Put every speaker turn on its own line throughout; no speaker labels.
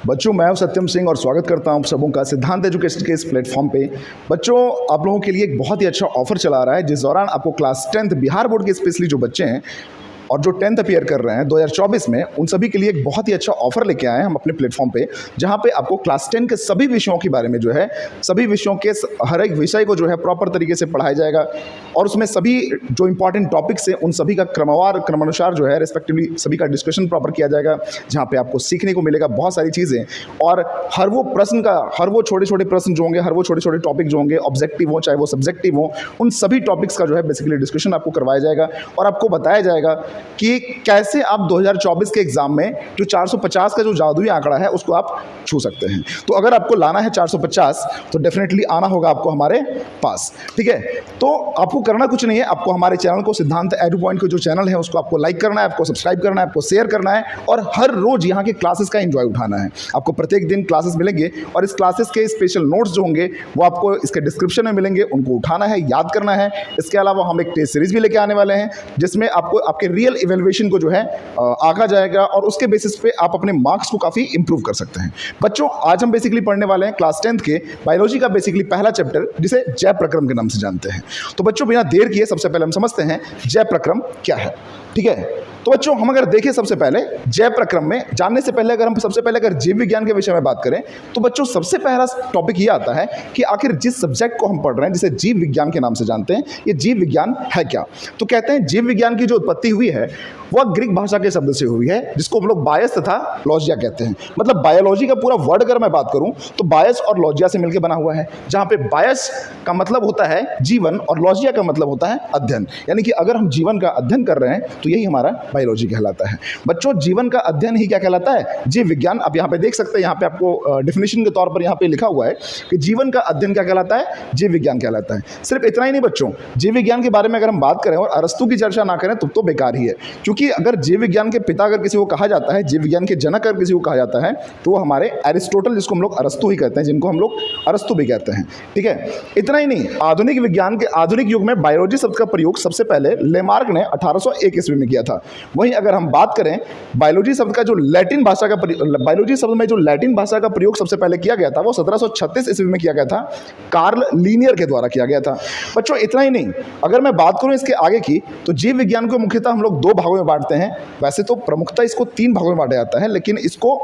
बच्चों, मैं हूं सत्यम सिंह और स्वागत करता हूं आप सबों का सिद्धांत एजुकेशन के इस प्लेटफॉर्म पे। बच्चों, आप लोगों के लिए एक बहुत ही अच्छा ऑफर चला रहा है, जिस दौरान आपको क्लास 10th बिहार बोर्ड के स्पेशली जो बच्चे हैं और जो 10th अपीयर कर रहे हैं 2024 में, उन सभी के लिए एक बहुत ही अच्छा ऑफर लेके आए हैं हम अपने प्लेटफॉर्म पे, जहां पे आपको क्लास 10 के सभी विषयों के बारे में जो है, सभी विषयों के हर एक विषय को जो है प्रॉपर तरीके से पढ़ाया जाएगा और उसमें सभी जो इंपॉर्टेंट टॉपिक्स हैं उन सभी का क्रमानुसार जो है रिस्पेक्टिवली सभी का डिस्कशन प्रॉपर किया जाएगा, जहाँ पे आपको सीखने को मिलेगा बहुत सारी चीज़ें। और हर वो छोटे छोटे प्रश्न जो होंगे, हर वो छोटे छोटे टॉपिक जो होंगे, ऑब्जेक्टिव हो चाहे वो सब्जेक्टिव हो, उन सभी टॉपिक्स का जो है बेसिकली डिस्कशन आपको करवाया जाएगा और आपको बताया जाएगा कि कैसे आप 2024 के एग्जाम में जो 450 का जो जादुई आंकड़ा है उसको आप छू सकते हैं। तो अगर आपको लाना है 450 तो डेफिनेटली आना होगा आपको हमारे पास, ठीक है। तो आपको करना कुछ नहीं है, आपको हमारे चैनल को सिद्धांत एडू पॉइंट को जो चैनल है उसको आपको लाइक करना है, आपको सब्सक्राइब करना है, आपको शेयर करना है और हर रोज यहाँ के क्लासेस का एंजॉय उठाना है। आपको प्रत्येक दिन क्लासेस मिलेंगे और इस क्लासेस के स्पेशल नोट्स जो होंगे वो आपको इसके डिस्क्रिप्शन में मिलेंगे, उनको उठाना है, याद करना है। इसके अलावा हम एक टेस्ट सीरीज भी लेके आने वाले हैं जिसमें आपको आपके रियल इवेल्युएशन को जो है आंका जाएगा और उसके बेसिस पे आप अपने मार्क्स को काफ़ी इंप्रूव कर सकते हैं। बच्चों, आज हम बेसिकली पढ़ने वाले हैं क्लास 10th के बायोलॉजी का बेसिकली पहला चैप्टर, जिसे जय प्रक्रम के नाम से जानते हैं। तो बच्चों, बिना देर किए सबसे पहले हम समझते हैं जय प्रक्रम क्या है, ठीक है। तो बच्चों, हम अगर देखें सबसे पहले जय प्रक्रम में जानने से पहले अगर जीव विज्ञान के विषय में बात करें तो बच्चों सबसे पहला टॉपिक ये आता है कि आखिर जिस सब्जेक्ट को हम पढ़ रहे हैं, जिसे जीव विज्ञान के नाम से जानते हैं, ये जीव विज्ञान है क्या। तो कहते हैं जीव विज्ञान की जो उत्पत्ति हुई है वह ग्रीक भाषा के शब्द से हुई है, जिसको हम लोग बायस तथा लॉजिया कहते हैं। मतलब बायोलॉजी का पूरा वर्ड अगर मैं बात करूं तो बायस और लॉजिया से मिलकर बना हुआ है, जहां पे बायस का मतलब होता है जीवन और लॉजिया का मतलब होता है अध्ययन। यानी कि अगर हम जीवन का अध्ययन कर रहे हैं तो यही हमारा बायोलॉजी कहलाता है। बच्चों, जीवन का अध्ययन ही क्या कहलाता है? जीव विज्ञान। आप यहाँ पे देख सकते हैं, यहाँ पे आपको डेफिनेशन के तौर पर यहाँ पे लिखा हुआ है कि जीवन का अध्ययन क्या कहलाता है? जीव विज्ञान कहलाता है। सिर्फ इतना ही नहीं बच्चों, जीव विज्ञान के बारे में अगर हम बात करें और अरस्तु की चर्चा ना करें तो बेकार ही है, क्योंकि अगर जीव विज्ञान के पिता अगर किसी को कहा जाता है, जीव विज्ञान के जनक अगर किसी को कहा जाता है तो वो हमारे एरिस्टोटल, जिसको हम लोग अरस्तु ही कहते हैं, जिनको हम लोग अरस्तु भी कहते हैं, ठीक है। इतना ही नहीं, आधुनिक विज्ञान के आधुनिक युग में बायोलॉजी शब्द का प्रयोग सबसे पहले लेमार्क ने 1801 ईस्वी में किया था। वहीं अगर हम बात करें बायोलॉजी शब्द का जो लैटिन भाषा का बायोलॉजी शब्द में जो लैटिन भाषा का प्रयोग सबसे पहले किया गया था वो 1736 ईस्वी में किया गया था, कार्ल लीनियर के द्वारा किया गया था। बच्चों, इतना ही नहीं, अगर मैं बात करूं इसके आगे की तो जीव विज्ञान को मुख्यतः हम लोग 2 भागों में बांटते हैं। वैसे तो प्रमुखता इसको 3 भागों में बांटा जाता है, लेकिन इसको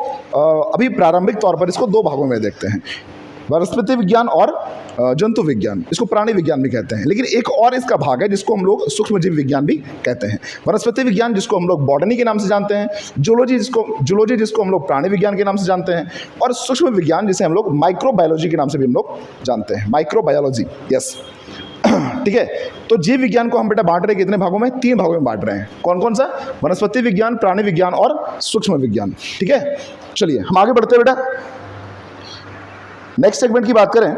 अभी प्रारंभिक तौर पर इसको 2 भागों में देखते हैं, वनस्पति विज्ञान और जंतु विज्ञान। इसको प्राणी विज्ञान भी कहते हैं, लेकिन एक और इसका भाग है जिसको हम लोग सूक्ष्म जीव विज्ञान भी कहते हैं। वनस्पति विज्ञान जिसको हम लोग बॉटनी के नाम से जानते हैं, जूलॉजी जिसको हम लोग प्राणी विज्ञान के नाम से जानते हैं, और सूक्ष्म विज्ञान जिसे हम लोग माइक्रोबायोलॉजी के नाम से भी हम लोग जानते हैं, माइक्रोबायोलॉजी, यस, ठीक है। तो जीव विज्ञान को हम बेटा बांट रहे हैं कितने भागों में? 3 भागों में बांट रहे हैं। कौन कौन सा? वनस्पति विज्ञान, प्राणी विज्ञान और सूक्ष्म विज्ञान, ठीक है। चलिए हम आगे बढ़ते हैं बेटा। नेक्स्ट सेगमेंट की बात करें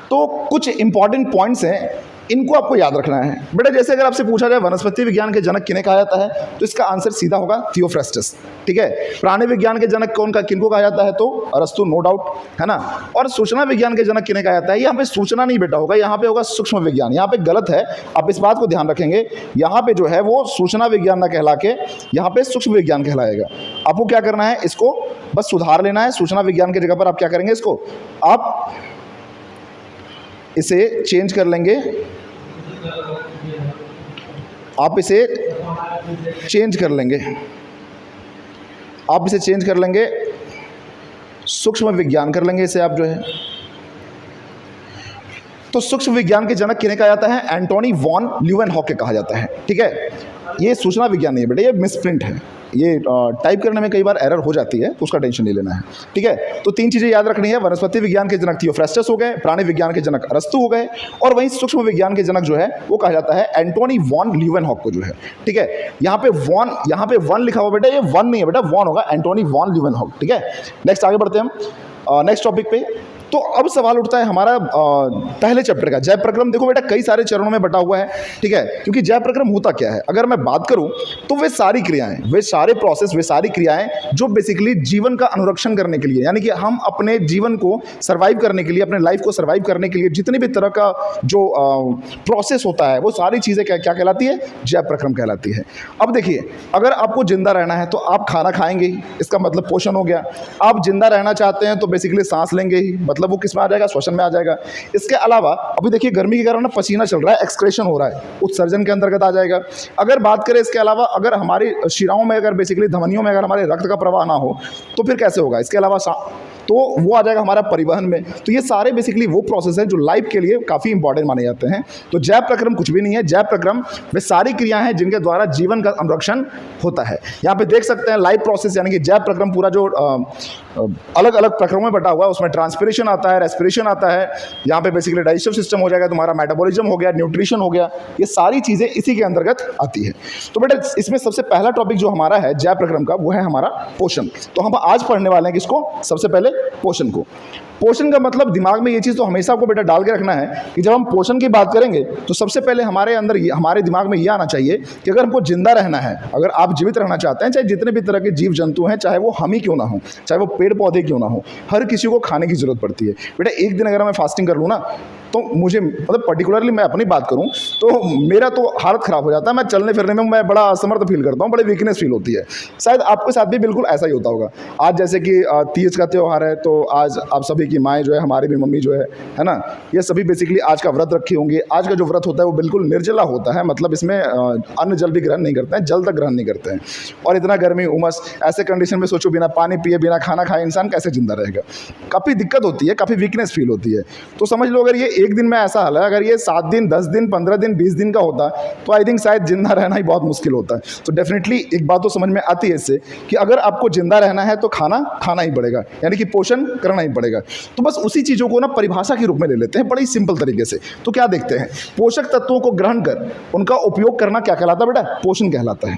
तो कुछ इंपॉर्टेंट पॉइंट्स हैं, इनको आपको याद रखना है बेटा। जैसे अगर आपसे पूछा जाए वनस्पति विज्ञान के जनक किन्हें कहा जाता है तो इसका आंसर सीधा होगा थियोफ्रास्टस, ठीक है। प्राणी विज्ञान के जनक किनको कहा जाता है तो अरस्तु, नो डाउट, है ना। और सूचना विज्ञान के जनक किन्हें कहा जाता है? यहाँ पे सूचना नहीं बेटा होगा, यहाँ पे होगा सूक्ष्म विज्ञान। यहाँ पे गलत है, आप इस बात को ध्यान रखेंगे। यहाँ पे जो है वो सूचना विज्ञान ना कहला के यहाँ पे सूक्ष्म विज्ञान कहलाएगा। आपको क्या करना है, इसको बस सुधार लेना है। सूचना विज्ञान की जगह पर आप क्या करेंगे, इसको आप इसे चेंज कर लेंगे, आप इसे चेंज कर लेंगे, आप इसे चेंज कर लेंगे, सूक्ष्म विज्ञान कर लेंगे इसे आप जो है। तो सूक्ष्म विज्ञान के जनक किन्हें कहा जाता है? एंटोनी वॉन ल्यूवेनहॉक कहा जाता है, ठीक है। ये सूचना विज्ञान नहीं है बेटा, ये मिसप्रिंट है। ये टाइप करने में कई बार एरर हो जाती है, तो उसका टेंशन नहीं लेना है, ठीक है। तो 3 चीज़ें याद रखनी है। वनस्पति विज्ञान के जनक थियोफ्रास्टस हो गए, प्राणी विज्ञान के जनक अरस्तु हो गए, और वहीं सूक्ष्म विज्ञान के जनक जो है वो कहा जाता है एंटोनी वॉन ल्यूवेनहॉक को जो है, ठीक है। यहाँ पे वन लिखा हुआ बेटा, ये वन नहीं है बेटा, वॉन होगा, एंटोनी वॉन ल्यूवेनहॉक, ठीक है। नेक्स्ट आगे बढ़ते हैं हम नेक्स्ट टॉपिक पे। तो अब सवाल उठता है हमारा पहले चैप्टर का जय प्रक्रम। देखो बेटा कई सारे चरणों में बटा हुआ है, ठीक है, क्योंकि जय प्रक्रम होता क्या है अगर मैं बात करूं तो वे सारी क्रियाएं, वे सारे प्रोसेस, वे सारी क्रियाएं जो बेसिकली जीवन का अनुरक्षण करने के लिए, यानी कि हम अपने जीवन को सर्वाइव करने के लिए, अपने लाइफ को सर्वाइव करने के लिए जितने भी तरह का जो प्रोसेस होता है वो सारी चीज़ें क्या क्या कहलाती है, जय प्रक्रम कहलाती है। अब देखिए अगर आपको जिंदा रहना है तो आप खाना खाएंगे ही, इसका मतलब पोषण हो गया। आप जिंदा रहना चाहते हैं तो बेसिकली सांस लेंगे ही, मतलब वो किस में आ जाएगा, श्वसन में आ जाएगा। इसके अलावा अभी देखिए गर्मी के कारण ना पसीना चल रहा है, एक्सक्रेशन हो रहा है, उत्सर्जन के अंतर्गत आ जाएगा। अगर बात करें इसके अलावा अगर हमारी शिराओं में अगर बेसिकली धमनियों में अगर हमारे रक्त का प्रवाह ना हो तो फिर कैसे होगा, इसके अलावा तो वो आ जाएगा हमारा परिवहन में। तो ये सारे बेसिकली वो प्रोसेस हैं जो लाइफ के लिए काफ़ी इंपॉर्टेंट माने जाते हैं। तो जय प्रक्रम कुछ भी नहीं है, जय प्रक्रम वे सारी क्रियाएं हैं जिनके द्वारा जीवन का अनुरक्षण होता है। यहाँ पे देख सकते हैं लाइफ प्रोसेस, यानी कि जय प्रक्रम पूरा जो अलग अलग प्रक्रमों में बटा हुआ है, उसमें ट्रांसपिरेशन आता है, रेस्पिरेशन आता है, यहाँ पे बेसिकली डाइजेस्टिव सिस्टम हो जाएगा, तुम्हारा मेटाबॉलिज्म हो गया, न्यूट्रिशन हो गया, ये सारी चीज़ें इसी के अंतर्गत आती है। तो बेटा इसमें सबसे पहला टॉपिक जो हमारा है जय प्रक्रम का वो है हमारा पोषण। तो हम आज पढ़ने वाले हैं किसको, सबसे पहले पोषण को। पोषण का मतलब दिमाग में ये चीज़ तो हमेशा आपको बेटा डाल के रखना है कि जब हम पोषण की बात करेंगे तो सबसे पहले हमारे अंदर हमारे दिमाग में ये आना चाहिए कि अगर हमको जिंदा रहना है, अगर आप जीवित रहना चाहते हैं, चाहे जितने भी तरह के जीव जंतु हैं, चाहे वो हम ही क्यों ना हो, चाहे वो पेड़ पौधे क्यों ना हो, हर किसी को खाने की जरूरत पड़ती है। बेटा एक दिन अगर मैं फास्टिंग कर लूँ ना तो मुझे मतलब पर्टिकुलरली मैं अपनी बात करूं तो मेरा तो हालत ख़राब हो जाता है, मैं चलने फिरने में मैं बड़ा असमर्थ फील करता हूं, बड़े वीकनेस फील होती है। शायद आपके साथ भी बिल्कुल ऐसा ही होता होगा। आज जैसे कि तीज का त्यौहार है तो आज आप सभी की माएँ जो है, हमारी भी मम्मी जो है ना, ये सभी बेसिकली आज का व्रत रखी होंगी। आज का जो व्रत होता है वो बिल्कुल निर्जला होता है, मतलब इसमें अन्न जल भी ग्रहण नहीं करते हैं, जल तक ग्रहण नहीं करते हैं। और इतना गर्मी उमस, ऐसे कंडीशन में सोचो बिना पानी पिए बिना खाना खाए इंसान कैसे जिंदा रहेगा, काफ़ी दिक्कत होती है, काफ़ी वीकनेस फील होती है। तो समझ लो अगर ये एक दिन में ऐसा हाल है, अगर ये 7 दिन 10 दिन 15 दिन 20 दिन का होता तो आई थिंक शायद जिंदा रहना ही बहुत मुश्किल होता है। तो डेफिनेटली एक बात तो समझ में आती है इससे कि अगर आपको जिंदा रहना है तो खाना ही पड़ेगा, यानी कि पोषण करना ही पड़ेगा। तो बस उसी चीज़ों को ना परिभाषा के रूप में ले लेते हैं बड़ी सिंपल तरीके से। तो क्या देखते हैं, पोषक तत्वों को ग्रहण कर उनका उपयोग करना क्या कहलाता है बेटा, पोषण कहलाता है।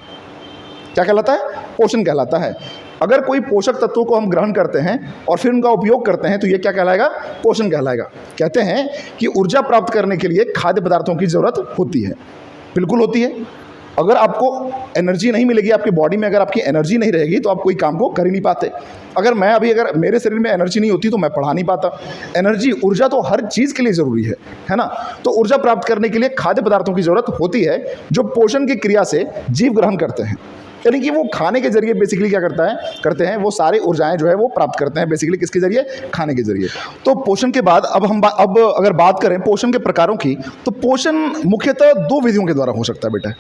क्या कहलाता है, पोषण कहलाता है। अगर कोई पोषक तत्वों को हम ग्रहण करते हैं और फिर उनका उपयोग करते हैं तो ये क्या कहलाएगा, पोषण कहलाएगा। कहते हैं कि ऊर्जा प्राप्त करने के लिए खाद्य पदार्थों की जरूरत होती है, बिल्कुल होती है। अगर आपको एनर्जी नहीं मिलेगी आपकी बॉडी में, अगर आपकी एनर्जी नहीं रहेगी तो आप कोई काम को कर ही नहीं पाते। अगर अगर मेरे शरीर में एनर्जी नहीं होती तो मैं पढ़ा नहीं पाता। एनर्जी, ऊर्जा तो हर चीज़ के लिए ज़रूरी है ना। तो ऊर्जा प्राप्त करने के लिए खाद्य पदार्थों की ज़रूरत होती है जो पोषण की क्रिया से जीव ग्रहण करते हैं, यानी कि वो खाने के जरिए बेसिकली क्या करते हैं वो सारी ऊर्जाएं जो है वो प्राप्त करते हैं बेसिकली किसके जरिए, खाने के जरिए। तो पोषण के बाद अब अगर बात करें पोषण के प्रकारों की, तो पोषण मुख्यतः 2 विधियों के द्वारा हो सकता है बेटा।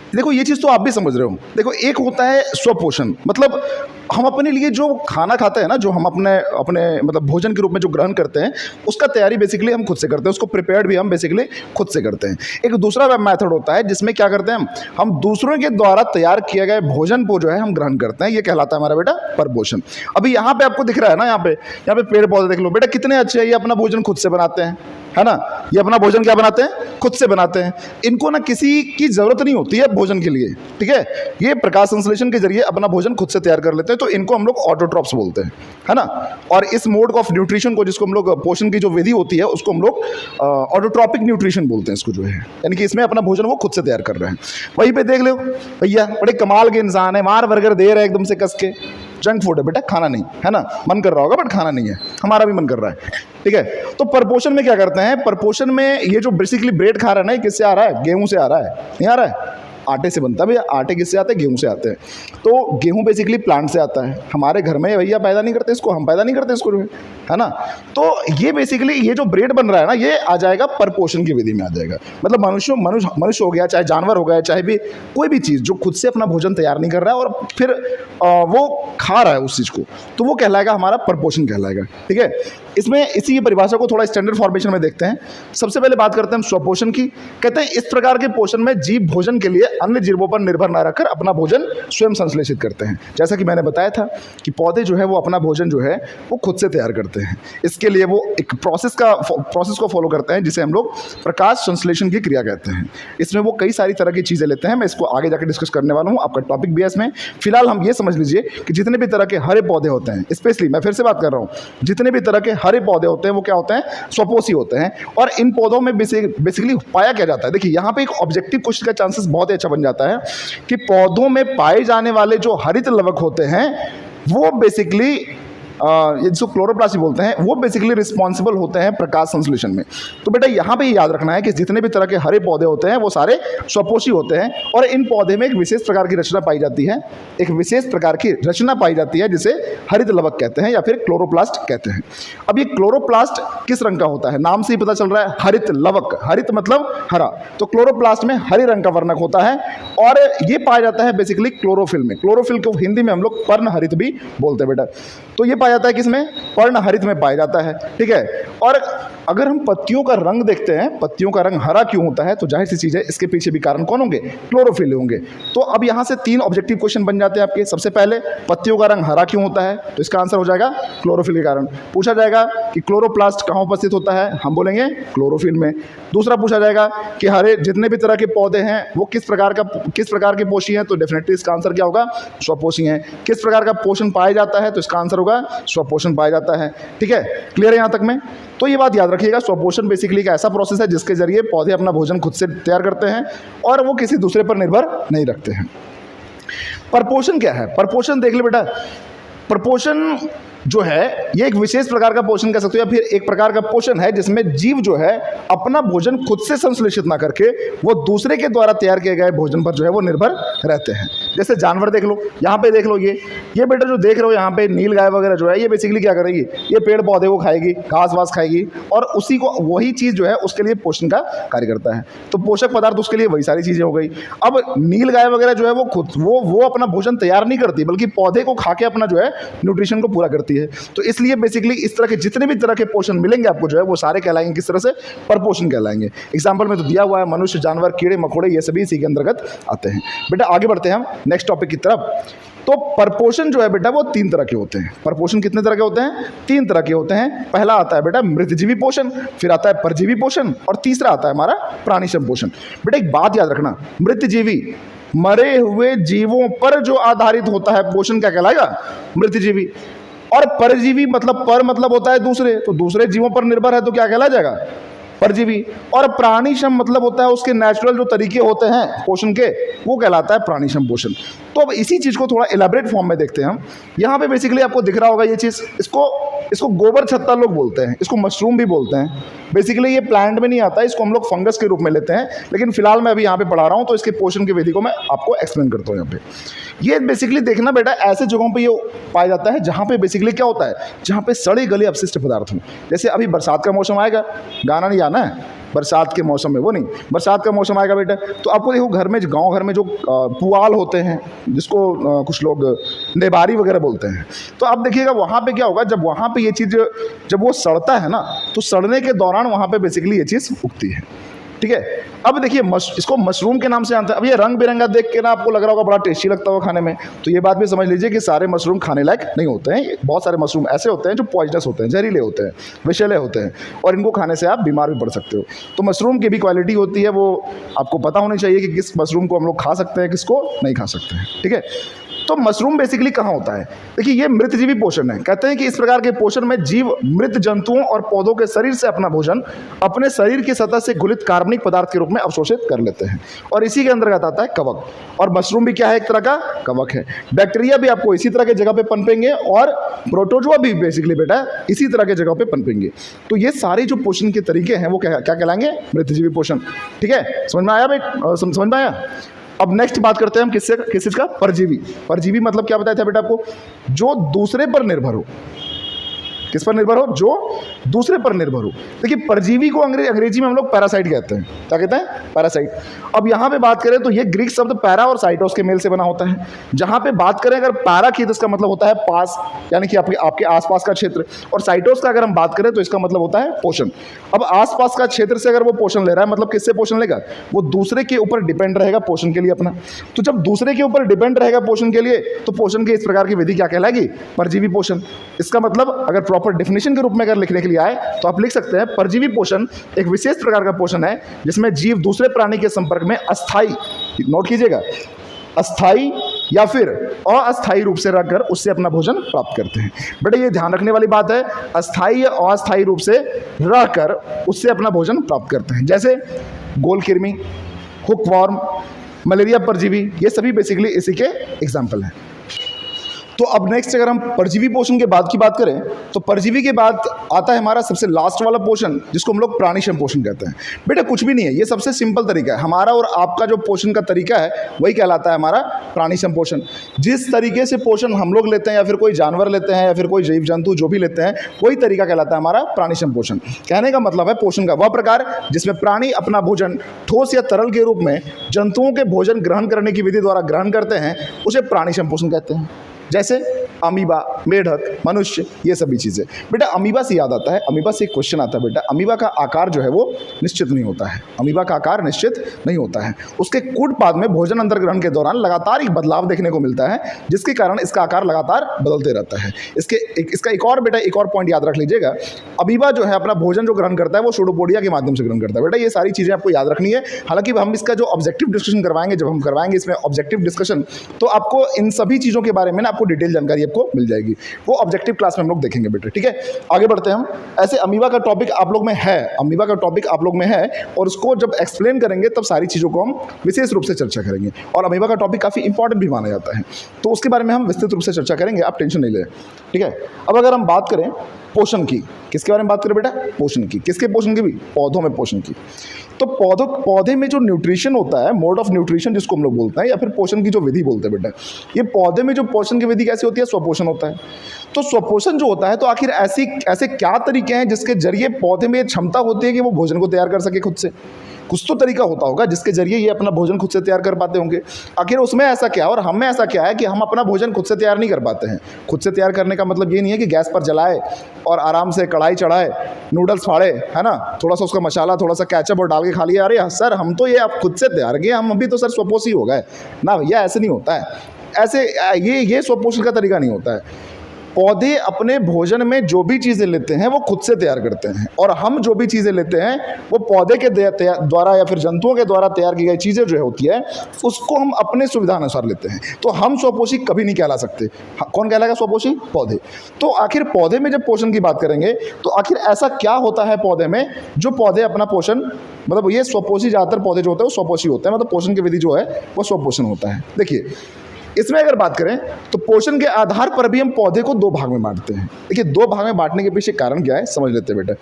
देखो ये चीज़ तो आप भी समझ रहे हो। देखो एक होता है स्वपोषण, मतलब हम अपने लिए जो खाना खाते हैं ना, जो हम अपने मतलब भोजन के रूप में जो ग्रहण करते हैं उसका तैयारी बेसिकली हम खुद से करते हैं, उसको प्रिपेयर्ड भी हम बेसिकली खुद से करते हैं। एक दूसरा मेथड होता है जिसमें क्या करते हैं हम दूसरों के द्वारा तैयार किए गए भोजन को जो है हम ग्रहण करते हैं, ये कहलाता है हमारा बेटा परपोषण। अभी यहाँ पे आपको दिख रहा है ना, यहाँ पे पेड़ पौधे देख लो बेटा कितने अच्छे हैं, ये अपना भोजन खुद से बनाते हैं, है ना। ये अपना भोजन क्या बनाते हैं, खुद से बनाते हैं। इनको ना किसी की जरूरत नहीं होती है भोजन के लिए, ठीक है। ये प्रकाश संश्लेषण के जरिए अपना भोजन खुद से तैयार कर लेते हैं, तो इनको हम लोग ऑटोट्रॉप्स बोलते हैं, है ना। और इस मोड ऑफ न्यूट्रिशन को, जिसको हम लोग पोषण की जो विधि होती है उसको हम लोग ऑटोट्रॉपिक न्यूट्रिशन बोलते हैं इसको, जो है यानी कि इसमें अपना भोजन वो खुद से तैयार कर रहे हैं। वहीं पे देख लो भैया बड़े कमाल के इंसान है, मार बर्गर दे रहे हैं एकदम से कस के। जंक फूड है बेटा, खाना नहीं है ना, मन कर रहा होगा बट खाना नहीं है, हमारा भी मन कर रहा है, ठीक है। तो परपोषण में क्या करते हैं, परपोषण में ये जो बेसिकली ब्रेड खा रहा है ना, किससे आ रहा है, गेहूं से आ रहा है, नहीं आ रहा है, आटे से बनता है भैया। आटे किससे आते हैं, गेहूं से आते हैं। तो गेहूं बेसिकली प्लांट से आता है, हमारे घर में भैया पैदा नहीं करते इसको, हम पैदा नहीं करते इसको, जो है ना। तो ये बेसिकली ये जो ब्रेड बन रहा है ना, ये आ जाएगा परपोषण की विधि में आ जाएगा। मतलब मनुष्य हो गया, चाहे जानवर हो गया, चाहे भी कोई भी चीज़ जो खुद से अपना भोजन तैयार नहीं कर रहा है और फिर वो खा रहा है उस चीज़ को, तो वो कहलाएगा हमारा परपोषण कहलाएगा, ठीक है। इसमें इसी की परिभाषा को थोड़ा स्टैंडर्ड फॉर्मेशन में देखते हैं। सबसे पहले बात करते हैं हम स्वपोषण की। कहते हैं इस प्रकार के पोषण में जीव भोजन के लिए अन्य जीवों पर निर्भर न रखकर अपना भोजन स्वयं संश्लेषित करते हैं। जैसा कि मैंने बताया था कि पौधे जो है वो अपना भोजन जो है वो खुद से तैयार करते हैं। इसके लिए वो एक प्रोसेस को फॉलो करते हैं जिसे हम लोग प्रकाश संश्लेषण की क्रिया कहते हैं। इसमें वो कई सारी तरह की चीज़ें लेते हैं, मैं इसको आगे जाकर डिस्कस करने वाला हूँ, आपका टॉपिक भी है इसमें। फिलहाल हम ये समझ लीजिए कि जितने भी तरह के हरे पौधे होते हैं, स्पेशली मैं फिर से बात कर रहा हूँ, जितने भी तरह के हरे पौधे होते हैं वो क्या होते हैं, स्वपोषी होते हैं। और इन पौधों में बेसिकली पाया क्या जाता है, देखिए यहाँ पे एक ऑब्जेक्टिव क्वेश्चन का चांसेस बहुत ही अच्छा बन जाता है कि पौधों में पाए जाने वाले जो हरित लवक होते हैं वो बेसिकली ये जिसको क्लोरोप्लास्ट भी बोलते हैं, वो बेसिकली रिस्पॉन्सिबल होते हैं प्रकाश संश्लेषण में। तो बेटा यहाँ पे याद रखना है कि जितने भी तरह के हरे पौधे होते हैं वो सारे स्वपोषी होते हैं और इन पौधे में एक विशेष प्रकार की रचना पाई जाती है, एक विशेष प्रकार की रचना पाई जाती है जिसे हरित लवक कहते हैं या फिर क्लोरोप्लास्ट कहते हैं। अब ये क्लोरोप्लास्ट किस रंग का होता है, नाम से ही पता चल रहा है, हरित लवक, हरित मतलब हरा, तो क्लोरोप्लास्ट में हरे रंग का वर्णक होता है और ये पाया जाता है बेसिकली क्लोरोफिल में। क्लोरोफिल को हिंदी में हम लोग पर्णहरित भी बोलते हैं बेटा। तो ये पाया जाता है किसमें, पर्णहरित में पाया जाता है, ठीक है। और अगर हम पत्तियों का रंग देखते हैं, पत्तियों का रंग हरा क्यों होता है, तो जाहिर सी चीज़ है इसके पीछे भी कारण कौन होंगे, क्लोरोफिल होंगे। तो अब यहाँ से 3 ऑब्जेक्टिव क्वेश्चन बन जाते हैं आपके। सबसे पहले पत्तियों का रंग हरा क्यों होता है, तो इसका आंसर हो जाएगा क्लोरोफिल के कारण। पूछा जाएगा कि क्लोरोप्लास्ट कहाँ उपस्थित होता है, हम बोलेंगे क्लोरोफिल में। दूसरा पूछा जाएगा कि हरे जितने भी तरह के पौधे हैं वो किस प्रकार के पोषी हैं, तो डेफिनेटली इसका आंसर क्या होगा, स्वपोषी हैं। किस प्रकार का पोषण पाया जाता है, तो इसका आंसर होगा स्वपोषण पाया जाता है, ठीक है। क्लियर है यहाँ तक में। तो ये बात याद रखिएगा, स्वपोषण बेसिकली एक ऐसा प्रोसेस है जिसके जरिए पौधे अपना भोजन खुद से तैयार करते हैं और वो किसी दूसरे पर निर्भर नहीं रखते हैं। परपोषण क्या है, परपोषण देख ले बेटा। परपोषण जो है ये एक विशेष प्रकार का पोषण कह सकते हो या फिर एक प्रकार का पोषण है जिसमें जीव जो है अपना भोजन खुद से संश्लेषित ना करके वो दूसरे के द्वारा तैयार किए गए भोजन पर जो है वो निर्भर रहते हैं। जैसे जानवर देख लो, यहाँ पे देख लो, ये बेटा जो देख रहे हो यहाँ पे नील गाय वगैरह जो है ये बेसिकली क्या करेगी, ये पेड़ पौधे को खाएगी, घास वास खाएगी और उसी को वही चीज़ जो है उसके लिए पोषण का कार्य करता है। तो पोषक पदार्थ उसके लिए वही सारी चीज़ें हो गई। अब नील गाय वगैरह जो है वो खुद वो अपना भोजन तैयार नहीं करती बल्कि पौधे को खा के अपना जो है न्यूट्रिशन को पूरा करती है। तो इसलिए बेसिकली इस तरह के जितने भी तरह के पोषण मिलेंगे आपको जो है वो सारे कहलाएंगे किस तरह से, परपोषण कहलाएंगे। एग्जाम्पल में तो दिया हुआ है, मनुष्य, जानवर, कीड़े मकोड़े, ये सभी इसी के अंतर्गत आते हैं। बेटा आगे बढ़ते हैं हम नेक्स्ट टॉपिक की तरफ। तो परपोषण जो है बेटा वो 3 तरह के होते हैं। परपोषण कितने तरह के होते हैं, 3 तरह के होते हैं। पहला आता है बेटा मृतजीवी पोषण, फिर आता है परजीवी पोषण और तीसरा आता है हमारा प्राणिसम पोषण। बेटा एक बात याद रखना, मृतजीवी मरे हुए जीवों पर जो आधारित होता है पोषण क्या कहलाएगा, मृतजीवी। और परजीवी मतलब पर मतलब होता है दूसरे, तो दूसरे जीवों पर निर्भर है तो क्या कहला जाएगा, परजीवी। और प्राणिसम मतलब होता है उसके नेचुरल जो तरीके होते हैं पोषण के, वो कहलाता है प्राणिसम पोषण। तो अब इसी चीज़ को थोड़ा इलेबरेट फॉर्म में देखते हैं हम। यहाँ पे बेसिकली आपको दिख रहा होगा ये चीज़, इसको गोबर छत्ता लोग बोलते हैं, इसको मशरूम भी बोलते हैं। बेसिकली ये प्लांट में नहीं आता है, इसको हम लोग फंगस के रूप में लेते हैं, लेकिन फिलहाल मैं अभी यहाँ पे पढ़ा रहा हूँ तो इसके पोषण की विधि को मैं आपको एक्सप्लेन करता हूँ। यहाँ पे ये बेसिकली देखना बेटा, ऐसे जगहों पे ये पाया जाता है जहाँ पे बेसिकली क्या होता है, जहाँ पे सड़े गले अपशिष्ट पदार्थ हों। जैसे अभी बरसात का मौसम आएगा, गाना नहीं आना है, बरसात के मौसम में, वो नहीं, बरसात का मौसम आएगा बेटा, तो आपको देखो घर में, गांव घर में जो पुआल होते हैं जिसको कुछ लोग नेबारी वगैरह बोलते हैं, तो आप देखिएगा वहाँ पे क्या होगा, जब वहाँ पे ये चीज़ जब वो सड़ता है ना, तो सड़ने के दौरान वहाँ पे बेसिकली ये चीज़ उगती है, ठीक है। अब देखिए इसको मशरूम के नाम से जानते हैं। अब ये रंग बिरंगा देख के ना आपको लग रहा होगा बड़ा टेस्टी लगता होगा खाने में, तो ये बात भी समझ लीजिए कि सारे मशरूम खाने लायक नहीं होते हैं। बहुत सारे मशरूम ऐसे होते हैं जो पॉइजनस होते हैं, जहरीले होते हैं, विषैले होते हैं और इनको खाने से आप बीमार भी पड़ सकते हो। तो मशरूम की भी क्वालिटी होती है, वो आपको पता होनी चाहिए कि किस मशरूम को हम लोग खा सकते हैं, किसको नहीं खा सकते हैं, ठीक है। तो मशरूम बेसिकली कहाँ होता है, देखिए ये मृतजीवी पोषण है। कहते हैं कि इस प्रकार के पोषण में जीव मृत जंतुओं और पौधों के शरीर से अपना भोजन अपने शरीर की सतह से घुलित कार्बनिक पदार्थ के रूप में अवशोषित कर लेते हैं और इसी के अंतर्गत आता है कवक। और मशरूम भी क्या है, एक तरह का कवक है। बैक्टीरिया भी आपको इसी तरह के जगह पे पनपेंगे और प्रोटोजोआ भी बेसिकली बेटा इसी तरह के जगह पे पनपेंगे। तो ये सारे जो पोषण के तरीके हैं वो क्या कहलाएंगे, मृतजीवी पोषण, ठीक है। समझ में आया भाई, समझ में आया। अब नेक्स्ट बात करते हैं हम किस चीज़ का, परजीवी। परजीवी मतलब क्या बताया था बेटा आपको, जो दूसरे पर निर्भर हो। किस पर निर्भर हो, जो दूसरे पर निर्भर हो। देखिए परजीवी को अंग्रेजी में हम लोग पैरासाइट कहते हैं। क्या कहते हैं, पैरासाइट। अब यहाँ पे बात करें तो ये ग्रीक शब्द पैरा और साइटोस के मेल से बना होता है। जहाँ पे बात करें अगर पैरा की तो इसका मतलब होता है पास, यानी कि आपके आसपास का क्षेत्र, और साइटोस का अगर हम बात करें तो इसका मतलब होता है पोषण। अब आसपास का क्षेत्र से अगर वो पोषण ले रहा है, मतलब किससे पोषण लेगा, वो दूसरे के ऊपर डिपेंड रहेगा पोषण के लिए अपना। तो जब दूसरे के ऊपर डिपेंड रहेगा पोषण के लिए, तो पोषण की इस प्रकार की विधि क्या कहलाएगी, परजीवी पोषण। इसका मतलब अगर प्रॉपर डेफिनेशन के रूप में अगर लिखने के लिए आए तो आप लिख सकते हैं परजीवी पोषण एक विशेष प्रकार का पोषण है जिसमें जीव दूसरे प्राणी के संपर्क में अस्थाई, नोट कीजिएगा, अस्थाई या फिर अस्थायी रूप से रहकर उससे अपना भोजन प्राप्त करते हैं। बेटा ये ध्यान रखने वाली बात है, अस्थायी या अस्थायी रूप से रहकर उससे अपना भोजन प्राप्त करते हैं। जैसे गोलकृमि, हुकवॉर्म, मलेरिया परजीवी, ये सभी बेसिकली इसी के एग्जाम्पल हैं। तो अब नेक्स्ट अगर हम परजीवी पोषण के बाद की बात करें तो परजीवी के बाद आता है हमारा सबसे लास्ट वाला पोषण, जिसको हम लोग प्राणिशम पोषण कहते हैं। बेटा कुछ भी नहीं है, ये सबसे सिंपल तरीका है। हमारा और आपका जो पोषण का तरीका है वही कहलाता है हमारा प्राणिशम पोषण। जिस तरीके से पोषण हम लोग लेते हैं या फिर कोई जानवर लेते हैं या फिर कोई जीव जंतु जो भी लेते हैं, वही तरीका कहलाता है हमारा प्राणिशम पोषण। कहने का मतलब है पोषण का वह प्रकार जिसमें प्राणी अपना भोजन ठोस या तरल के रूप में जंतुओं के भोजन ग्रहण करने की विधि द्वारा ग्रहण करते हैं, उसे प्राणिशम पोषण कहते हैं। जैसे अमीबा, मेढक, मनुष्य, ये सभी चीज़ें। बेटा अमीबा से याद आता है, अमीबा से एक क्वेश्चन आता है बेटा, अमीबा का आकार जो है वो निश्चित नहीं होता है। अमीबा का आकार निश्चित नहीं होता है। उसके कूटपाद में भोजन अंतर ग्रहण के दौरान लगातार एक बदलाव देखने को मिलता है, जिसके कारण इसका आकार लगातार बदलते रहता है। इसका एक और बेटा एक और पॉइंट याद रख लीजिएगा, अमीबा जो है अपना भोजन जो ग्रहण करता है वो सूडोपोडिया के माध्यम से ग्रहण करता है। बेटा ये सारी चीज़ें आपको याद रखनी है। हालांकि हम इसका जो ऑब्जेक्टिव डिस्कशन करवाएंगे, जब हम करवाएंगे इसमें ऑब्जेक्टिव डिस्कशन, तो आपको इन सभी चीज़ों के बारे में ना आपको डिटेल जानकारी आपको मिल जाएगी। वो ऑब्जेक्टिव क्लास में हम लोग देखेंगे बेटा, ठीक है। आगे बढ़ते हैं हम। ऐसे अमीबा का टॉपिक आप लोग में है, अमीबा का टॉपिक आप लोग में है, और उसको जब एक्सप्लेन करेंगे तब सारी चीज़ों को हम विशेष रूप से चर्चा करेंगे। और अमीबा का टॉपिक काफ़ी इंपॉर्टेंट भी माना जाता है, तो उसके बारे में हम विस्तृत रूप से चर्चा करेंगे, आप टेंशन नहीं ले, ठीक है। अब अगर हम बात करें पोषण की, किसके बारे में बात करें बेटा? पोषण की। किसके पोषण की भी? पौधों में पोषण की। तो पौधे में जो न्यूट्रिशन होता है, मोड ऑफ न्यूट्रिशन जिसको हम लोग बोलते हैं, या फिर पोषण की जो विधि बोलते हैं बेटा, ये पौधे में जो पोषण की विधि कैसे होती है? स्वपोषण होता है। तो स्वपोषण जो होता है, तो आखिर ऐसे क्या तरीके हैं जिसके जरिए पौधे में क्षमता होती है कि वो भोजन को तैयार कर सके खुद से? कुछ तो तरीका होता होगा जिसके जरिए ये अपना भोजन खुद से तैयार कर पाते होंगे। आखिर उसमें ऐसा क्या और हम में ऐसा क्या है कि हम अपना भोजन खुद से तैयार नहीं कर पाते हैं? खुद से तैयार करने का मतलब ये नहीं है कि गैस पर जलाए और आराम से कढ़ाई चढ़ाए, नूडल्स फाड़े, है ना, थोड़ा सा उसका मसाला, थोड़ा सा केचप और डाल के खा लिया। अरे सर हम तो ये आप खुद से तैयार किए, हम अभी तो सर स्वपोषी हो गए ना भैया, ऐसे नहीं होता है। ऐसे ये स्वपोषण का तरीका नहीं होता है। पौधे अपने भोजन में जो भी चीज़ें लेते हैं वो खुद से तैयार करते हैं, और हम जो भी चीज़ें लेते हैं वो पौधे के द्वारा या फिर जंतुओं के द्वारा तैयार की गई चीज़ें जो होती है उसको हम अपने सुविधा अनुसार लेते हैं। तो हम स्वपोषी कभी नहीं कहला सकते। कौन कहलाएगा स्वपोषी? पौधे। तो आखिर पौधे में जब पोषण की बात करेंगे तो आखिर ऐसा क्या होता है पौधे में जो पौधे अपना पोषण, मतलब ये स्वपोषी, ज़्यादातर पौधे जो होते हैं वो स्वपोषी होते हैं, मतलब पोषण की विधि जो है वो स्वपोषण होता है। देखिए इसमें अगर बात करें तो पोषण के आधार पर भी हम पौधे को दो भाग में बांटते हैं। देखिए दो भाग में बांटने के पीछे कारण क्या है समझ लेते हैं बेटा।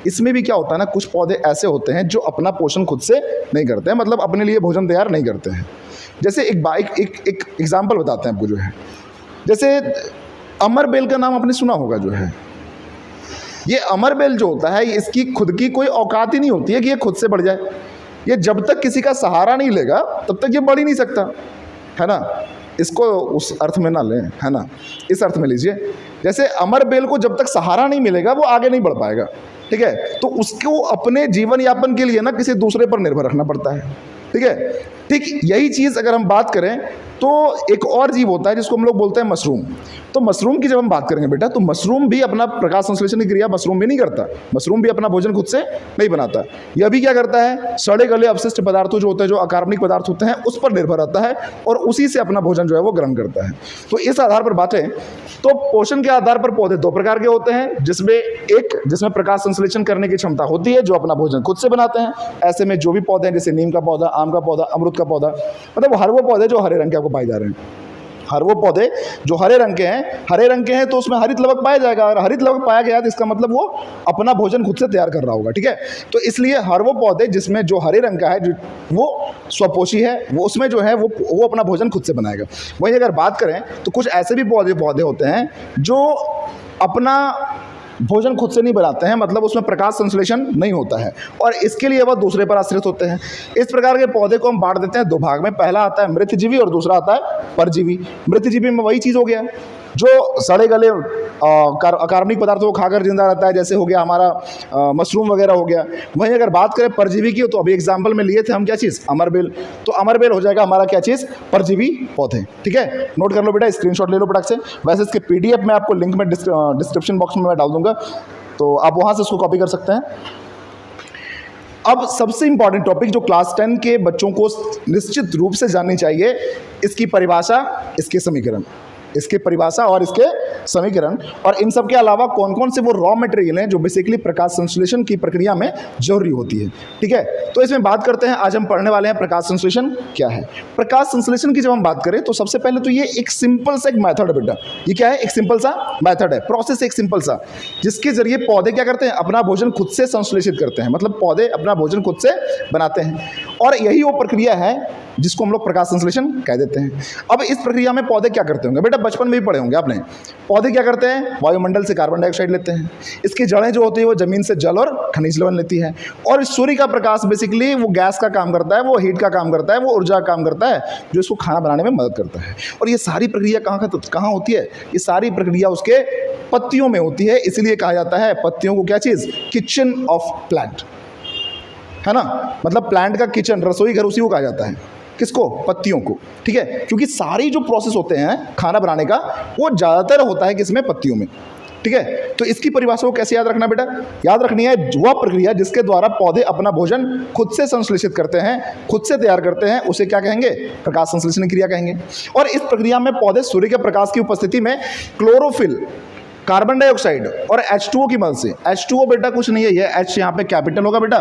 इसमें भी क्या होता है ना, कुछ पौधे ऐसे होते हैं जो अपना पोषण खुद से नहीं करते हैं, मतलब अपने लिए भोजन तैयार नहीं करते हैं। जैसे एक एग्जाम्पल बताते हैं आपको जो है, जैसे अमर बेल का नाम आपने सुना होगा जो है। ये अमर बेल जो होता है इसकी खुद की कोई औकात ही नहीं होती है कि ये खुद से बढ़ जाए। ये जब तक किसी का सहारा नहीं लेगा तब तक ये बढ़ ही नहीं सकता, है ना। इसको उस अर्थ में ना लें, है ना, इस अर्थ में लीजिए। जैसे अमर बेल को जब तक सहारा नहीं मिलेगा वो आगे नहीं बढ़ पाएगा, ठीक है। तो उसको अपने जीवन यापन के लिए ना किसी दूसरे पर निर्भर रखना पड़ता है, ठीक है। ठीक यही चीज़ अगर हम बात करें तो एक और जीव होता है जिसको हम लोग बोलते हैं मशरूम। तो मशरूम की जब हम बात करेंगे बेटा, तो मशरूम भी अपना प्रकाश संश्लेषण की क्रिया मशरूम भी नहीं करता। मशरूम भी अपना भोजन खुद से नहीं बनाता। यह भी क्या करता है, सड़े गले अपशिष्ट पदार्थों जो होते हैं, जो अकार्बनिक पदार्थ होते हैं, उस पर निर्भर रहता है और उसी से अपना भोजन जो है वो ग्रहण करता है। तो इस आधार पर बातें, तो पोषण के आधार पर पौधे दो प्रकार के होते हैं, जिसमें प्रकाश संश्लेषण करने की क्षमता होती है, जो अपना भोजन खुद से बनाते हैं। ऐसे में जो भी पौधे हैं, जैसे नीम का पौधा, आम का पौधा, अमरूद का पौधा, मतलब हर वो पौधे जो हरे रंग के आपको पाए जा रहे हैं, हर वो पौधे जो हरे रंग के हैं तो उसमें हरित लवक पाया जाएगा। अगर हरित लवक पाया गया तो इसका मतलब वो अपना भोजन खुद से तैयार कर रहा होगा, ठीक है। तो इसलिए हर वो पौधे जिसमें जो हरे रंग का है, जो वो स्वपोषी है, वो उसमें जो है वो अपना भोजन खुद से बनाएगा। वहीं अगर बात करें तो कुछ ऐसे भी पौधे होते हैं जो अपना भोजन खुद से नहीं बनाते हैं, मतलब उसमें प्रकाश संश्लेषण नहीं होता है और इसके लिए वह दूसरे पर आश्रित होते हैं। इस प्रकार के पौधे को हम बांट देते हैं दो भाग में। पहला आता है मृतजीवी और दूसरा आता है परजीवी। मृतजीवी में वही चीज़ हो गया जो सड़े गले अकार्बनिक पदार्थों को खाकर जिंदा रहता है, जैसे हो गया हमारा मशरूम वगैरह हो गया। वहीं अगर बात करें परजीवी की, तो अभी एग्जाम्पल में लिए थे हम क्या चीज़, अमरबेल। तो अमरबेल हो जाएगा हमारा क्या चीज़, परजीवी पौधे, ठीक है। नोट कर लो बेटा, स्क्रीनशॉट ले लो फटाक से। वैसे इसके PDF में आपको लिंक में डिस्क्रिप्शन बॉक्स में मैं डाल दूंगा, तो आप वहाँ से उसको कॉपी कर सकते हैं। अब सबसे इंपॉर्टेंट टॉपिक जो क्लास 10 के बच्चों को निश्चित रूप से जाननी चाहिए, इसकी परिभाषा, इसके समीकरण, इसके परिभाषा और इसके समीकरण, और इन सब के अलावा कौन कौन से वो रॉ मटेरियल हैं जो बेसिकली प्रकाश संश्लेषण की प्रक्रिया में जरूरी होती है। ठीक है, तो इसमें बात करते हैं। आज हम पढ़ने वाले हैं प्रकाश संश्लेषण क्या है। प्रकाश संश्लेषण की जब हम बात करें तो सबसे पहले तो ये एक सिंपल सा एक मेथड है बेटा। ये क्या है? एक सिंपल सा मेथड है, प्रोसेस एक सिंपल सा, जिसके जरिए पौधे क्या करते हैं? अपना भोजन खुद से संश्लेषित करते हैं, मतलब पौधे अपना भोजन खुद से बनाते हैं, और यही वो प्रक्रिया है जिसको हम लोग प्रकाश संश्लेषण कह देते हैं। अब इस प्रक्रिया में पौधे क्या करते होंगे बेटा? बचपन में भी पढ़े होंगे आपने। पौधे क्या करते हैं? वायुमंडल से कार्बन डाइऑक्साइड लेते हैं, इसकी जड़ें जो होती है वो जमीन से जल और खनिज लवण लेती है, और सूर्य का प्रकाश बेसिकली वो गैस का काम करता है, वो हीट का काम करता है, वो ऊर्जा का काम करता है, जो इसको खाना बनाने में मदद करता है। और ये सारी प्रक्रिया कहाँ होती है? ये सारी प्रक्रिया उसके पत्तियों में होती है, इसलिए कहा जाता है पत्तियों को क्या चीज़? किचन ऑफ प्लांट, है ना। मतलब प्लांट का किचन, रसोई घर, उसी को कहा जाता है। किसको? पत्तियों को। ठीक है, क्योंकि सारी जो प्रोसेस होते हैं खाना बनाने का वो ज़्यादातर होता है किसमें? पत्तियों में। ठीक है, तो इसकी परिभाषा को कैसे याद रखना बेटा? याद रखनी है वह प्रक्रिया जिसके द्वारा पौधे अपना भोजन खुद से संश्लेषित करते हैं, खुद से तैयार करते हैं, उसे क्या कहेंगे? प्रकाश संश्लेषण क्रिया कहेंगे। और इस प्रक्रिया में पौधे सूर्य के प्रकाश की उपस्थिति में क्लोरोफिल, कार्बन डाइऑक्साइड और H2O की मदद से, H2O बेटा कुछ नहीं है, ये H यहाँ पे कैपिटल होगा बेटा,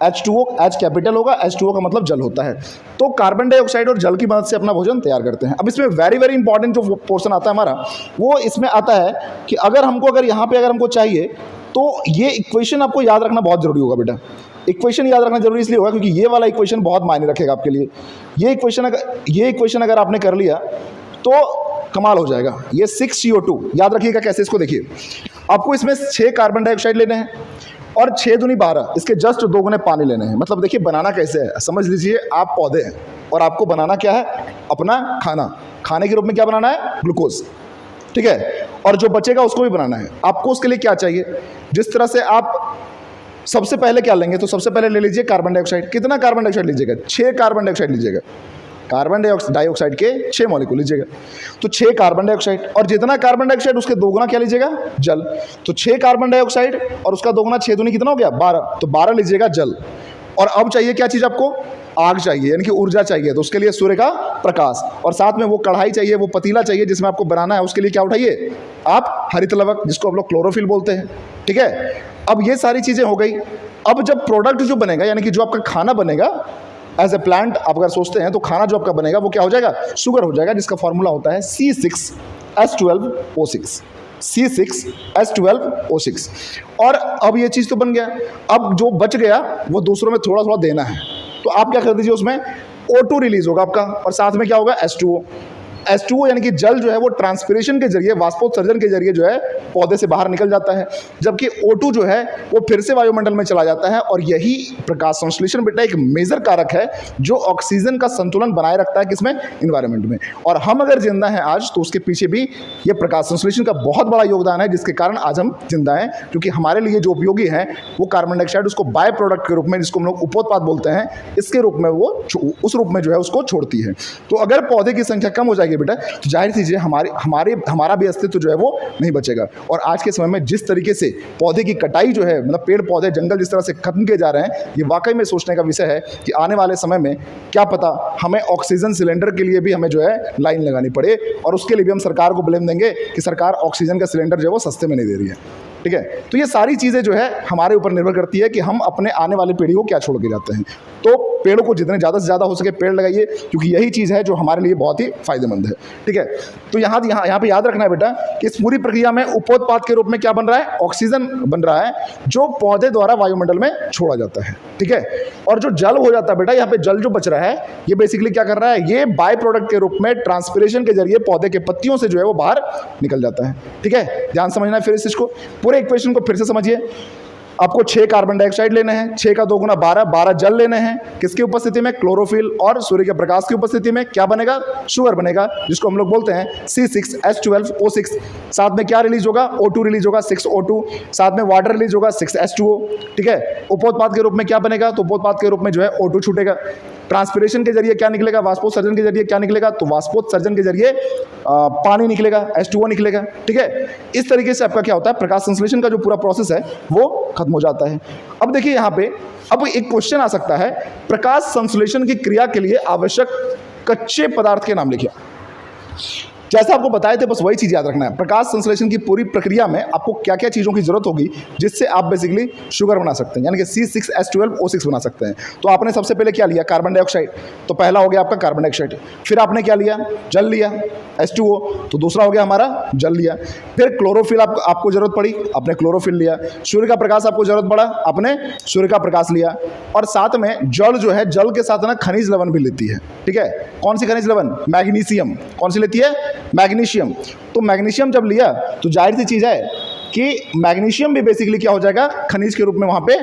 H2O, H कैपिटल होगा, H2O का मतलब जल होता है। तो कार्बन डाइऑक्साइड और जल की मदद से अपना भोजन तैयार करते हैं। अब इसमें वेरी वेरी इंपॉर्टेंट जो पोर्शन आता है हमारा, वो इसमें आता है कि अगर यहाँ पे हमको चाहिए तो ये इक्वेशन आपको याद रखना बहुत जरूरी होगा बेटा। इक्वेशन याद रखना जरूरी इसलिए होगा क्योंकि ये वाला इक्वेशन बहुत मायने रखेगा आपके लिए। ये इक्वेशन अगर आपने कर लिया तो कमाल हो जाएगा। ये 6CO2 याद रखिएगा कैसे, इसको देखिए। आपको इसमें 6 कार्बन डाइऑक्साइड लेने हैं और 6 दूनी 12, इसके जस्ट 2 गुने पानी लेने हैं। मतलब देखिए बनाना कैसे है, समझ लीजिए आप पौधे हैं और आपको बनाना क्या है? अपना खाने के रूप में क्या बनाना है? ग्लूकोज। ठीक है, और जो बचेगा उसको भी बनाना है। आपको उसके लिए क्या चाहिए? जिस तरह से आप सबसे पहले क्या लेंगे, तो सबसे पहले ले लीजिए कार्बन डाइऑक्साइड। कितना कार्बन डाइऑक्साइड लीजिएगा? 6 कार्बन डाइऑक्साइड लीजिएगा। कार्बन डाइऑक्साइड के 6 मॉलिक्यूल लीजिएगा, तो 6 कार्बन डाइऑक्साइड, और जितना कार्बन डाइऑक्साइड उसके 2 गुना क्या लीजिएगा? जल। तो 6 कार्बन डाइऑक्साइड और उसका 2 गुना 6 दूनी कितना हो गया? 12, तो 12 लीजिएगा जल। और अब चाहिए क्या चीज़ आपको? आग चाहिए, यानी कि ऊर्जा चाहिए। तो उसके लिए सूर्य का प्रकाश, और साथ में वो कढ़ाई चाहिए, वो पतीला चाहिए जिसमें आपको बनाना है। उसके लिए क्या उठाइए आप? हरित लवक, जिसको आप लोग क्लोरोफिल बोलते हैं। ठीक है, अब ये सारी चीज़ें हो गई। अब जब प्रोडक्ट जो बनेगा, यानी कि जो आपका खाना बनेगा एज ए प्लांट, आप अगर सोचते हैं तो खाना जो आपका बनेगा वो क्या हो जाएगा? शुगर हो जाएगा, जिसका फॉर्मूला होता है C6H12O6, C6H12O6। और अब ये चीज़ तो बन गया। अब जो बच गया वो दूसरों में थोड़ा थोड़ा देना है, तो आप क्या कर दीजिए, उसमें O2 रिलीज होगा आपका, और साथ में क्या होगा? H2O यानी कि जल जो है वो ट्रांसपिरेशन के जरिए, वाष्पोत्सर्जन के जरिए जो है पौधे से बाहर निकल जाता है, जबकि O2 जो है वो फिर से वायुमंडल में चला जाता है। और यही प्रकाश संश्लेषण बेटा एक मेजर कारक है जो ऑक्सीजन का संतुलन बनाए रखता है किसमें? इन्वायरमेंट में। और हम अगर जिंदा हैं आज तो उसके पीछे भी ये प्रकाश संश्लेषण का बहुत बड़ा योगदान है, जिसके कारण आज हम जिंदा हैं, क्योंकि हमारे लिए जो उपयोगी है वो कार्बन डाइऑक्साइड उसको बाय प्रोडक्ट के रूप में, जिसको हम लोग उपोत्पाद बोलते हैं, इसके रूप में वो उस रूप में जो है उसको छोड़ती है। तो अगर पौधे की संख्या कम हो जाएगी बेटा, तो जाहिर सी चीज़ हमारा भी अस्तित्व जो है वो नहीं बचेगा। और आज के समय में जिस तरीके से पौधे की कटाई जो है, मतलब पेड़ पौधे जंगल जिस तरह से खत्म किए जा रहे हैं, ये वाकई में सोचने का विषय है कि आने वाले समय में क्या पता हमें ऑक्सीजन सिलेंडर के लिए भी हमें जो है लाइन लगानी पड़े, और उसके लिए भी हम सरकार को ब्लेम देंगे कि सरकार ऑक्सीजन का सिलेंडर जो है वो सस्ते में नहीं दे रही है। ठीक है, तो ये सारी चीज़ें जो है हमारे ऊपर निर्भर करती है कि हम अपने आने वाली पीढ़ी को क्या छोड़ के जाते हैं। तो पेड़ों को जितने ज़्यादा से ज़्यादा हो सके पेड़ लगाइए, क्योंकि यही चीज़ है जो हमारे लिए बहुत ही फायदेमंद है। ठीक है, तो यहाँ पे याद रखना है बेटा कि इस पूरी प्रक्रिया में उपोत्पाद के रूप में क्या बन रहा है? ऑक्सीजन बन रहा है, जो पौधे द्वारा वायुमंडल में छोड़ा जाता है। ठीक है, और जो जल हो जाता है बेटा, यहाँ पे जल जो बच रहा है ये बेसिकली क्या कर रहा है? ये बाय प्रोडक्ट के रूप में ट्रांसपिरेशन के जरिए पौधे के पत्तियों से जो है वो बाहर निकल जाता है। ठीक है, ध्यान समझना है फिर इस चीज़ को, पूरे इक्वेशन को फिर से समझिए। आपको 6 कार्बन डाइऑक्साइड लेने हैं, 6 का 2 गुना 12 जल लेने हैं, किसकी उपस्थिति में? क्लोरोफिल और सूर्य के प्रकाश की उपस्थिति में क्या बनेगा? शुगर बनेगा, जिसको हम लोग बोलते हैं C6H12O6। साथ में क्या रिलीज होगा? O2 रिलीज होगा, 6O2। साथ में वाटर रिलीज होगा, 6H2O। ठीक है, उपोत्पाद के रूप में क्या बनेगा? तो उपोत्पाद के रूप में जो है O2 छूटेगा। ट्रांसपिरेशन के जरिए क्या निकलेगा, वाष्पोत्सर्जन के जरिए क्या निकलेगा, तो वाष्पोत्सर्जन के जरिए पानी निकलेगा, H2O निकलेगा। ठीक है, इस तरीके से आपका क्या होता है, प्रकाश संश्लेषण का जो पूरा प्रोसेस है वो खत्म हो जाता है। अब देखिए यहाँ पे अब एक क्वेश्चन आ सकता है, प्रकाश संश्लेषण की क्रिया के लिए आवश्यक कच्चे पदार्थ के नाम लिखिए। जैसा आपको बताए थे बस वही चीज़ याद रखना है। प्रकाश संश्लेषण की पूरी प्रक्रिया में आपको क्या क्या चीज़ों की जरूरत होगी जिससे आप बेसिकली शुगर बना सकते हैं, यानी कि C6H12O6 बना सकते हैं। तो आपने सबसे पहले क्या लिया, कार्बन डाइऑक्साइड, तो पहला हो गया आपका कार्बन डाइऑक्साइड। फिर आपने क्या लिया, जल लिया, H2O, तो दूसरा हो गया हमारा जल लिया। फिर क्लोरोफिल आपको जरूरत पड़ी, आपने क्लोरोफिल लिया। सूर्य का प्रकाश आपको जरूरत पड़ा, आपने सूर्य का प्रकाश लिया। और साथ में जल जो है, जल के साथ ना खनिज लवण भी लेती है। ठीक है, कौन सी खनिज लवण, मैग्नीशियम। कौन सी लेती है, मैग्नीशियम। तो मैग्नीशियम जब लिया तो जाहिर सी चीज़ है कि मैग्नीशियम भी बेसिकली क्या हो जाएगा, खनिज के रूप में वहाँ पे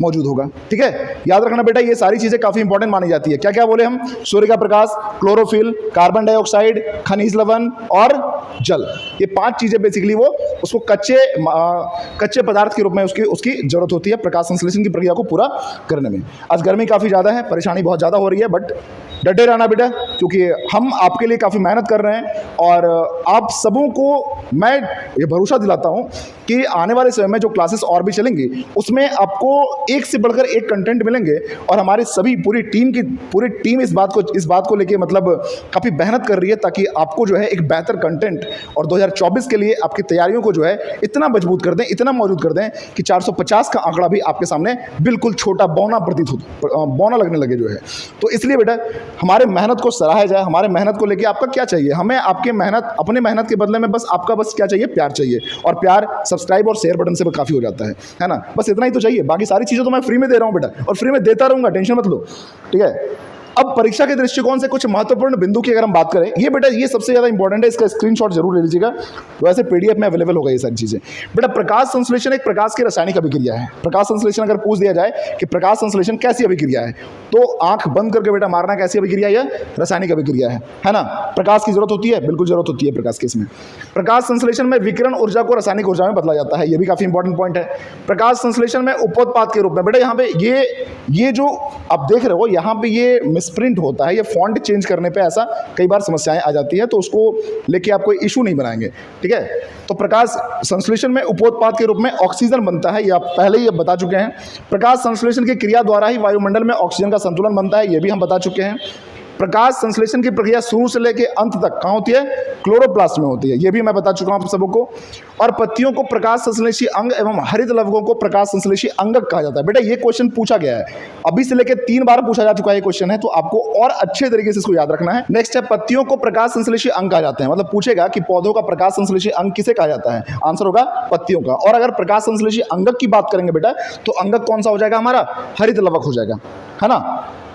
मौजूद होगा। ठीक है, याद रखना बेटा, ये सारी चीज़ें काफ़ी इंपॉर्टेंट मानी जाती है। क्या क्या बोले हम, सूर्य का प्रकाश, क्लोरोफिल, कार्बन डाइऑक्साइड, खनिज लवण और जल। ये 5 चीज़ें बेसिकली वो उसको कच्चे पदार्थ के रूप में उसकी जरूरत होती है प्रकाश संश्लेषण की प्रक्रिया को पूरा करने में। आज गर्मी काफ़ी ज़्यादा है, परेशानी बहुत ज़्यादा हो रही है, बट डटे रहना बेटा, क्योंकि हम आपके लिए काफ़ी मेहनत कर रहे हैं। और आप सबों को मैं ये भरोसा दिलाता हूँ कि आने वाले समय में जो क्लासेस और भी चलेंगी उसमें आपको एक से बढ़कर एक कंटेंट मिलेंगे। और हमारी सभी पूरी टीम इस बात को लेके मतलब काफ़ी मेहनत कर रही है, ताकि आपको जो है एक बेहतर कंटेंट और 2024 के लिए आपकी तैयारियों को जो है इतना मजबूत कर दें, इतना मौजूद कर दें कि 450 का आंकड़ा भी आपके सामने बिल्कुल छोटा बौना प्रतीत हो, बौना लगने लगे जो है। तो इसलिए बेटा हमारे मेहनत को सराहा जाए। हमारे मेहनत को लेके आपका क्या चाहिए, हमें अपने मेहनत के बदले में बस आपका क्या चाहिए, प्यार चाहिए। और प्यार सब्सक्राइब और शेयर बटन से काफ़ी हो जाता है ना, बस इतना ही तो चाहिए। बाकी सारी चीज़ें तो मैं फ्री में दे रहा हूँ बेटा, और फ्री में देता रहूँगा, टेंशन मत लो। ठीक है, अब परीक्षा के दृष्टिकोण से कुछ महत्वपूर्ण बिंदु की अगर हम बात करें, ये बेटा ये सबसे ज़्यादा इंपॉर्टेंट है, इसका स्क्रीनशॉट जरूर ले लीजिएगा। तो ऐसे PDF में अवेलेबल होगा ये सारी चीज़ें। बेटा प्रकाश संश्लेषण एक प्रकाश की रासायनिक अभिक्रिया है। प्रकाश संश्लेषण अगर पूछ दिया जाए कि प्रकाश संश्लेषण कैसी अभिक्रिया है, तो आंख बंद करके बेटा मारना कैसी अभिक्रिया है, रासायनिक अभिक्रिया है ना। प्रकाश की जरूरत होती है, बिल्कुल जरूरत होती है प्रकाश की। इसमें प्रकाश संश्लेषण में विकिरण ऊर्जा को रासायनिक ऊर्जा में बदला जाता है, ये भी काफ़ी इंपॉर्टेंट पॉइंट है। प्रकाश संश्लेषण में उपोत्पाद के रूप में बेटा यहाँ पे ये जो आप देख रहे हो यहाँ पे ये मिसप्रिंट होता है, फॉन्ट चेंज करने पे ऐसा कई बार समस्याएं आ जाती है, तो उसको लेके आप कोई इशू नहीं बनाएंगे। ठीक है, तो प्रकाश संश्लेषण में उपोत्पाद के रूप में ऑक्सीजन बनता है, ये आप पहले ही बता चुके हैं। प्रकाश संश्लेषण की क्रिया द्वारा ही वायुमंडल में ऑक्सीजन का संतुलन बनता है, ये भी हम बता चुके हैं। प्रकाश संश्लेषण की प्रक्रिया शुरू से लेकर अंत तक कहाँ होती है, क्लोरोप्लास्ट में होती है, ये भी मैं बता चुका हूँ आप सबों को। और पत्तियों को प्रकाश संश्लेषी अंग एवं हरित लवकों को प्रकाश संश्लेषी अंगक कहा जाता है। बेटा ये क्वेश्चन पूछा गया है, अभी से लेकर 3 बार पूछा जा चुका है ये क्वेश्चन है, तो आपको और अच्छे तरीके से इसको याद रखना है। नेक्स्ट है, पत्तियों को प्रकाश संश्लेषी अंग कहा जाता है, मतलब पूछेगा कि पौधों का प्रकाश संश्लेषी अंग किसे कहा जाता है, आंसर होगा पत्तियों का। और अगर प्रकाश संश्लेषी अंगक की बात करेंगे बेटा, तो अंगक कौन सा हो जाएगा हमारा, हरित लवक हो जाएगा, है ना।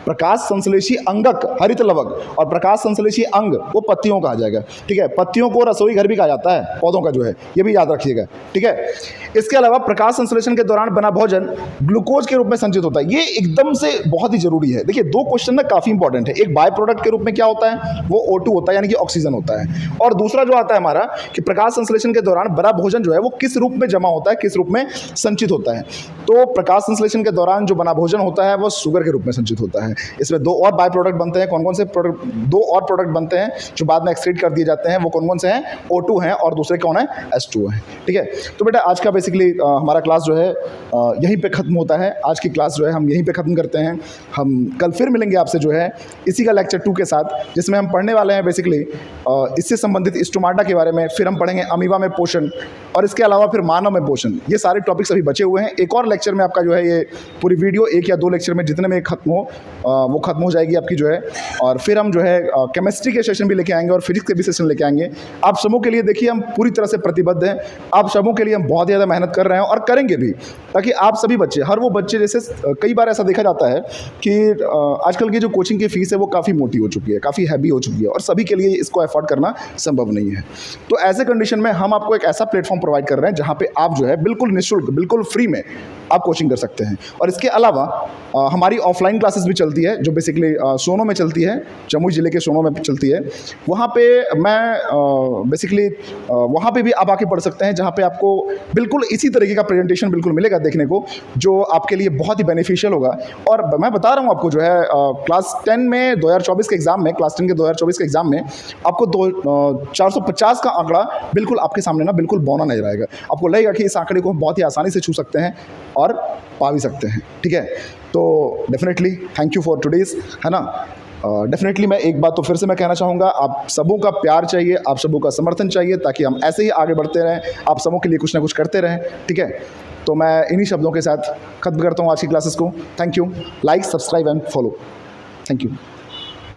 प्रकाश संश्लेषी अंगक हरित लवक और प्रकाश संश्लेषी अंग वो पत्तियों का आ जाएगा। ठीक है, पत्तियों को रसोई घर भी कहा जाता है पौधों का जो है, ये भी याद रखिएगा। ठीक है, इसके अलावा प्रकाश संश्लेषण के दौरान बना भोजन ग्लूकोज के रूप में संचित होता है, ये एकदम से बहुत ही जरूरी है। देखिए 2 क्वेश्चन ना काफी इंपॉर्टेंट है, एक बाय प्रोडक्ट के रूप में क्या होता है, वो O2 होता है यानी कि ऑक्सीजन होता है, और दूसरा जो आता है हमारा कि प्रकाश संश्लेषण के दौरान बना भोजन जो है वो किस रूप में जमा होता है, किस रूप में संचित होता है। तो प्रकाश संश्लेषण के दौरान जो बना भोजन होता है वो शुगर के रूप में संचित होता है। इसमें 2 और बाय प्रोडक्ट बनते हैं, कौन कौन से प्रोडक्ट, 2 और प्रोडक्ट बनते हैं जो बाद में एक्सक्रीट कर दिए जाते हैं, वो कौन कौन से हैं, O2 हैं और दूसरे कौन है, H2O है। ठीक है, तो बेटा आज का बेसिकली हमारा क्लास जो है यहीं पे ख़त्म होता है। आज की क्लास जो है हम यहीं पे ख़त्म करते हैं। हम कल फिर मिलेंगे आपसे जो है इसी का लेक्चर 2 के साथ, जिसमें हम पढ़ने वाले हैं बेसिकली इससे संबंधित स्टोमाटा के बारे में, फिर हम पढ़ेंगे अमीबा में पोषण, और इसके अलावा फिर मानव में पोषण। ये सारे टॉपिक्स अभी बचे हुए हैं। एक और लेक्चर में आपका जो है ये पूरी वीडियो 1 या 2 लेक्चर में जितने में खत्म हो वो खत्म हो जाएगी आपकी जो है। और फिर हम जो है केमिस्ट्री के सेशन भी लेके आएंगे और फिजिक्स के भी सेशन लेके आएंगे। आप सबों के लिए देखिए हम पूरी तरह से प्रतिबद्ध हैं, आप सबों के लिए हम बहुत ज़्यादा मेहनत कर रहे हैं और करेंगे भी, ताकि आप सभी बच्चे, हर वो बच्चे, जैसे कई बार ऐसा देखा जाता है कि आजकल की जो कोचिंग की फ़ीस है वो काफ़ी मोटी हो चुकी है, काफ़ी हैवी हो चुकी है, और सभी के लिए इसको अफोर्ड करना संभव नहीं है। तो ऐसे कंडीशन में हम आपको एक ऐसा प्लेटफॉर्म प्रोवाइड कर रहे हैं जहाँ पे आप जो है बिल्कुल निःशुल्क, बिल्कुल फ्री में आप कोचिंग कर सकते हैं। और इसके अलावा हमारी ऑफलाइन क्लासेस भी चल चलती है, जो बेसिकली सोनो में चलती है, जमुई ज़िले के सोनो में चलती है। वहाँ पे मैं बेसिकली वहाँ पे भी आप आके पढ़ सकते हैं, जहाँ पे आपको बिल्कुल इसी तरीके का प्रेजेंटेशन बिल्कुल मिलेगा देखने को, जो आपके लिए बहुत ही बेनिफिशियल होगा। और मैं बता रहा हूँ आपको जो है क्लास 10 में 2024 के एग्ज़ाम में, क्लास 10 के 2024 के एग्ज़ाम में आपको 450 का आंकड़ा बिल्कुल आपके सामने ना बिल्कुल बौना नजर आएगा। आपको लगेगा कि इस आंकड़े को हम बहुत ही आसानी से छू सकते हैं और पा भी सकते हैं, ठीक है। तो definitely thank you for today's, है ना। डेफिनेटली मैं एक बात तो फिर से मैं कहना चाहूँगा, आप सबों का प्यार चाहिए, आप सबों का समर्थन चाहिए, ताकि हम ऐसे ही आगे बढ़ते रहें, आप सबों के लिए कुछ ना कुछ करते रहें, ठीक है। तो मैं इन्हीं शब्दों के साथ ख़त्म करता हूँ आज की क्लासेस को। Thank you. Like, subscribe and follow. Thank you.